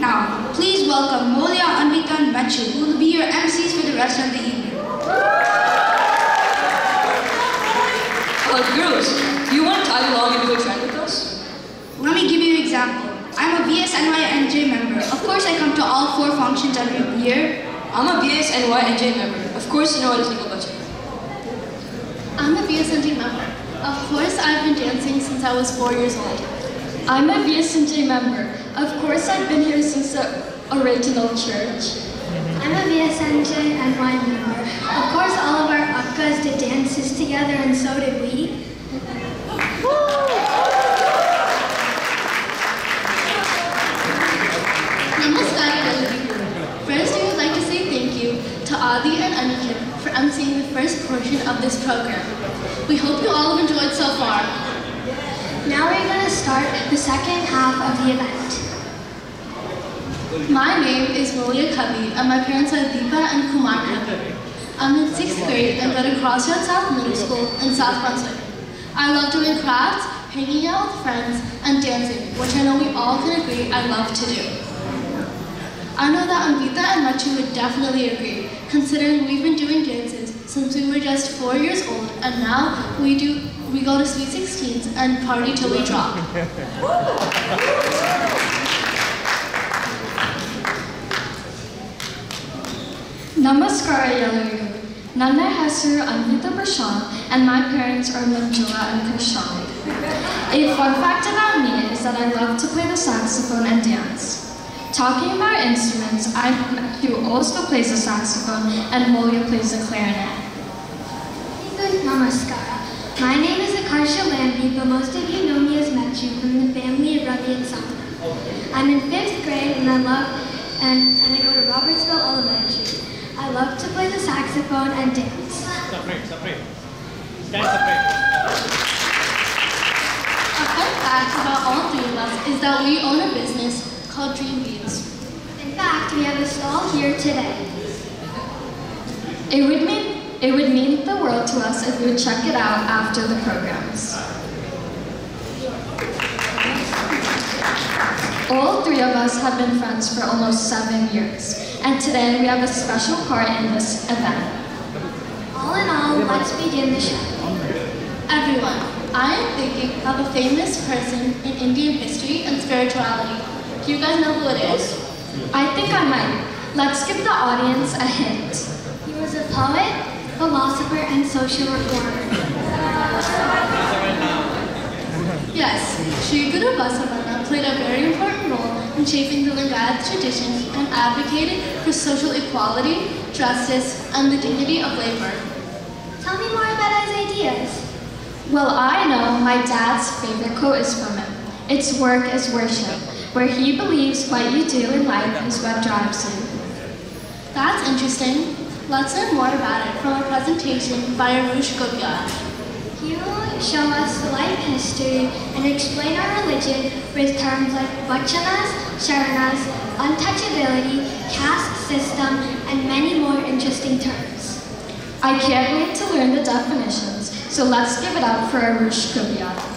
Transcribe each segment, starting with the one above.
Now, please welcome Molia, Anvita, and Machu, who will be your MCs for the rest of the evening. Girls, do you want to tag along and do a trend with us? Let me give you an example. I'm a BSNY-NJ member. Of course, I come to all 4 functions every year. I'm a BSNY-NJ member. Of course, you know what a single budget. I'm a BSNJ member. Of course, I've been dancing since I was 4 years old. I'm a BSNJ member. Of course, I've been here since the original church. I'm a BSNJ-NY member. Of course, all of our akkas did dances together, and so did we. Namaskar, everybody. First, we would like to say thank you to Adi and Aniket for emceeing the first portion of this program. We hope you all have enjoyed so far. Now we're going to start the second half of the event. My name is Molia Kavi, and my parents are Deepa and Kumar Kavi. I'm in 6th grade and go to Crossroads South Middle School in South Brunswick. I love doing crafts, hanging out with friends, and dancing, which I know we all can agree I love to do. I know that Anvita and Machu would definitely agree, considering we've been doing dances since we were just 4 years old, and now we go to Sweet 16s and party till we drop. Namaskar, Yalaru. Nana Hesur Anvita Prashant, and my parents are Manjula and Krishan. A fun fact about me is that I love to play the saxophone and dance. Talking about instruments, Matthew also plays the saxophone and Molia plays the clarinet. Good namaskara. My name is Akarsha Lambi, but most of you know me as Matthew from the family of Ravi and Sana. I'm in 5th grade and I go to Robertsville Elementary. I love to play the saxophone and dance. Separate. Stand separate. A fun fact about all 3 of us is that we own a business called Dream Beads. In fact, we have a stall here today. It would mean the world to us if you would check it out after the programs. All 3 of us have been friends for almost 7 years, and today we have a special part in this event. All in all, let's begin the show. Everyone, I am thinking of a famous person in Indian history and spirituality. Do you guys know who it is? I think I might. Let's give the audience a hint. He was a poet, philosopher, and social reformer. Yes, Sri Guru Basavanna played a very important role in shaping the Lingayat tradition and advocated for social equality, justice, and the dignity of labor. Tell me more about his ideas. Well, I know my dad's favorite quote is from him. It's work is worship, where he believes what you do in life is what drives you. That's interesting. Let's learn more about it from a presentation by Arush Gupta. He will show us life history and explain our religion with terms like vachanas, sharanas, untouchability, caste system, and many more interesting terms. I can't wait to learn the definitions, so let's give it up for Arush Kubiat.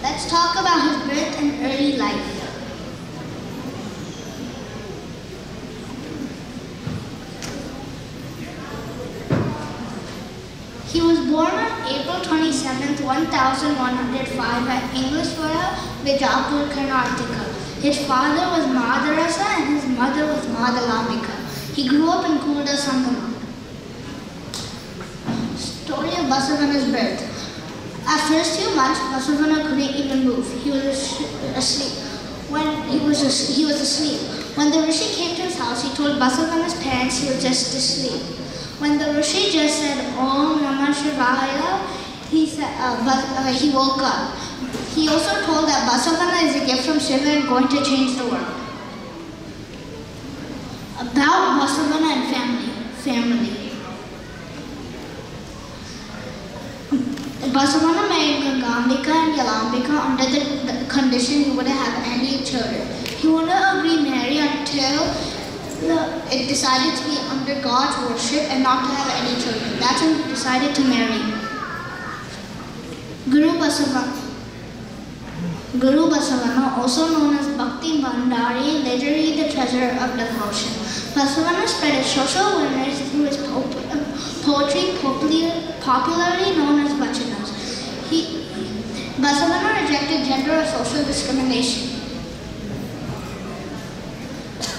Let's talk about his birth and early life. He was born on April 27, 1105 at Englishwara, Vijapur, Karnataka. His father was Madarasa and his mother was Madalambika. He grew up in Kurda Sangama. Story of Basavanna's birth. At first few months, Basavanna couldn't even move. He was asleep. He was asleep. When the Rishi came to his house, he told Basavanna's parents he was just asleep. When the Rishi just said Om Namah Shivaya, he woke up. He also told that Basavanna is a gift from Shiva and going to change the world. About Basavanna and family. Basavanna married Gangambika and Yalambika under the condition he wouldn't have any children. He wouldn't agree marry until It decided to be under God's worship and not to have any children. That's when it decided to marry. Guru Basavanna, also known as Bhakti Bhandari, literally the treasurer of devotion. Basavanna spread his social awareness through his poetry, popularly known as vachanas. Basavanna rejected gender or social discrimination.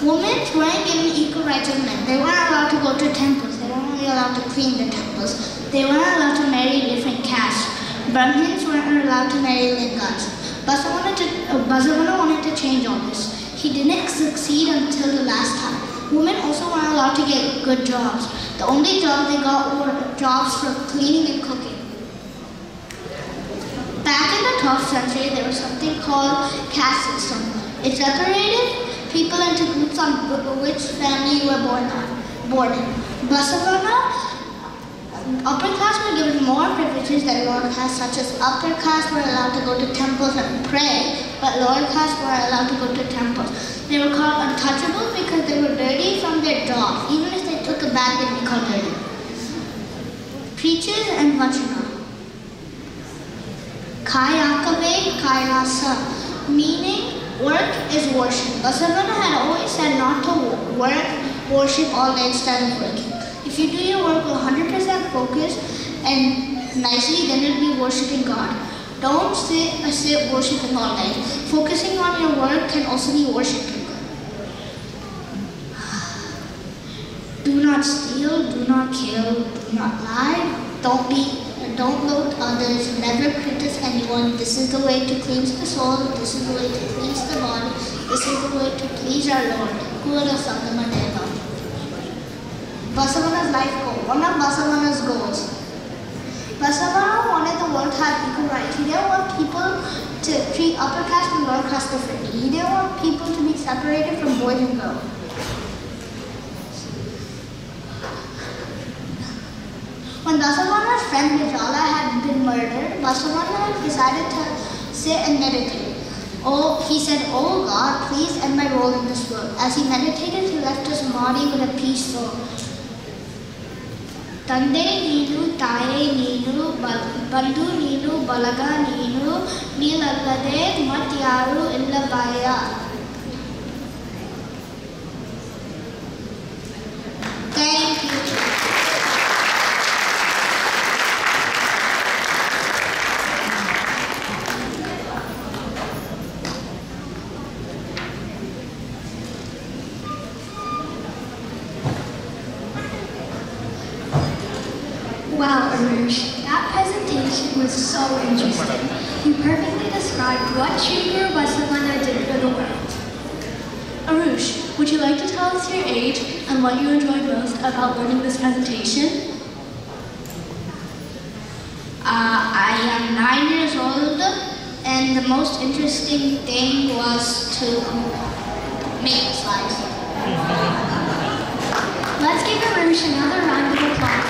Women weren't given equal rights as men. They weren't allowed to go to temples. They weren't only allowed to clean the temples. They weren't allowed to marry different castes. Brahmins weren't allowed to marry lingams. Basavanna wanted to change all this. He didn't succeed until the last time. Women also weren't allowed to get good jobs. The only jobs they got were jobs for cleaning and cooking. Back in the 12th century, there was something called caste system. It separated people into groups on which family you were born in. Basavanna, upper caste were given more privileges than lower caste, such as upper caste were allowed to go to temples and pray, but lower caste were allowed to go to temples. They were called untouchables because they were dirty from their jobs. Even if they took a bath, they'd be called dirty. Preachers and vachana. Kayakave Kayasa, meaning work is worship. Basavanna had always said not to worship all day instead of working. If you do your work with 100% focus and nicely, then you'll be worshiping God. Don't sit worshiping all day. Focusing on your work can also be worshiping God. Do not steal, do not kill, do not lie, don't loathe others, never criticize anyone. This is the way to cleanse the soul, this is the way to cleanse the body, this is the way to please our Lord. Basavanna's life goal. One of Basavanna's goals. Basavanna wanted the world to have equal rights. He didn't want people to treat upper caste and lower caste differently. He didn't want people to be separated from boys and girls. When Basavanna's friend Vijala had been murdered, Basavanna decided to sit and meditate. He said, "Oh God, please end my role in this world." As he meditated, he left his body with a peaceful. Tande neenu, taye neenu, bandhu neenu, balaga neenu, neelallade mat yaru illa baya. Thank you. Wow, Arush, that presentation was so interesting. You perfectly described what Shri Guru Basavanna did for the world. Arush, would you like to tell us your age and what you enjoyed most about learning this presentation? I am 9 years old, and the most interesting thing was to make the slides. Let's give Arush another round of applause.